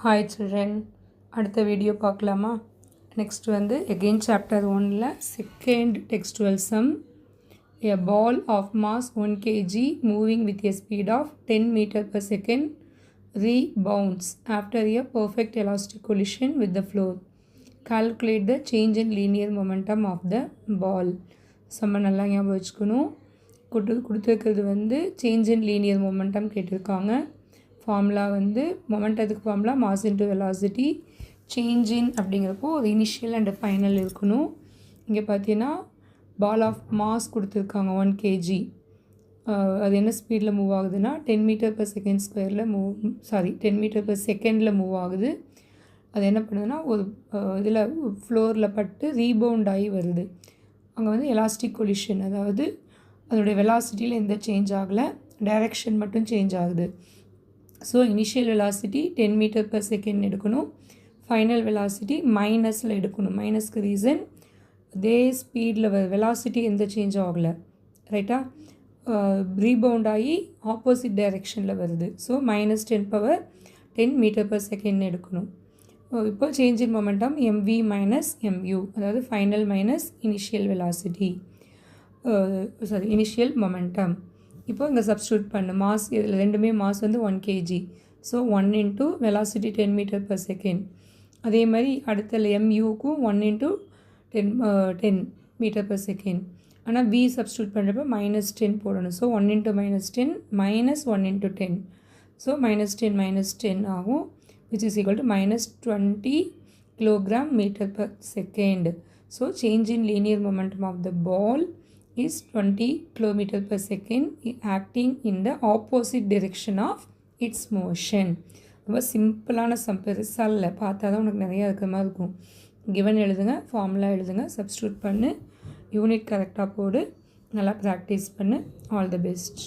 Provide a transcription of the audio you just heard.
Hi children, அடுத்த video பார்க்கலாமா? Next வந்து again chapter 1ல second textual sum. A ball of mass 1 kg moving with a speed of 10 meter per second rebounds after a perfect elastic collision with the floor. Calculate the change in linear momentum of the ball. சம்ம நல்லா ஞாபகம் வச்சுக்கணும். கொடுத்துருக்கிறது வந்து change in linear momentum கேட்டிருக்காங்க. Formula வந்து மொமெண்டத்துக்கு formula mass into velocity. Change in அப்படிங்கிறப்போ ஒரு இனிஷியல் அண்ட் ஃபைனல் இருக்கணும். இங்கே பார்த்தீங்கன்னா பால் ஆஃப் மாஸ் கொடுத்துருக்காங்க 1 kg. அது என்ன ஸ்பீடில் மூவ் ஆகுதுன்னா 10 மீட்டர் பர் செகண்ட் ஸ்கொயரில் 10 மீட்டர் பர் செகண்டில் மூவ் ஆகுது. அது என்ன பண்ணுதுன்னா ஒரு இதில் ஃப்ளோரில் பட்டு ரீபவுண்ட் ஆகி வருது. அங்கே வந்து எலாஸ்டிக் கொலிஷன், அதாவது அதனுடைய வெலாசிட்டியில் எந்த சேஞ்ச் ஆகலை, டைரெக்ஷன் மட்டும் சேஞ்ச் ஆகுது. So initial velocity 10 metre per second எடுக்கணும், ஃபைனல் வெலாசிட்டி மைனஸில் எடுக்கணும். மைனஸ்க்கு ரீசன் அதே ஸ்பீடில் வெலாசிட்டி எந்த சேஞ்சும் ஆகலை, ரைட்டா? ரீபவுண்ட் ஆகி ஆப்போசிட் டைரெக்ஷனில் வருது. ஸோ -10 மீட்டர் பர் செகண்ட் எடுக்கணும். இப்போ change in momentum mv minus mu, அதாவது final minus initial velocity, initial momentum. இப்போ இங்கே சப்ஸ்டியூட் பண்ணு. மாஸ் இதில் ரெண்டுமே மாஸ் வந்து 1 kg. So 1 into velocity 10 metre per second. அதே மாதிரி அடுத்த muக்கும் 1 இன்ட்டு 10 மீட்டர் பர் செகண்ட். ஆனால் v சப்ஸ்டியூட் பண்ணுறப்ப -10 போடணும். So 1 into -10 minus 1 into 10. So -10 ஆகும், which is equal to -20 kilogram meter per second. So change in linear momentum of the ball is 20 kilometer per second acting in the opposite direction of its motion. ரொம்ப சிம்பிளான some, பெருசாக இல்லை, பார்த்தா தான் உனக்கு நிறையா இருக்கிற மாதிரி இருக்கும். கிவன் எழுதுங்க, ஃபார்முலா எழுதுங்க, சப்ஸ்டியூட் பண்ணு, யூனிட் கரெக்டாக போடு, நல்லா ப்ராக்டிஸ் பண்ணு. All the best.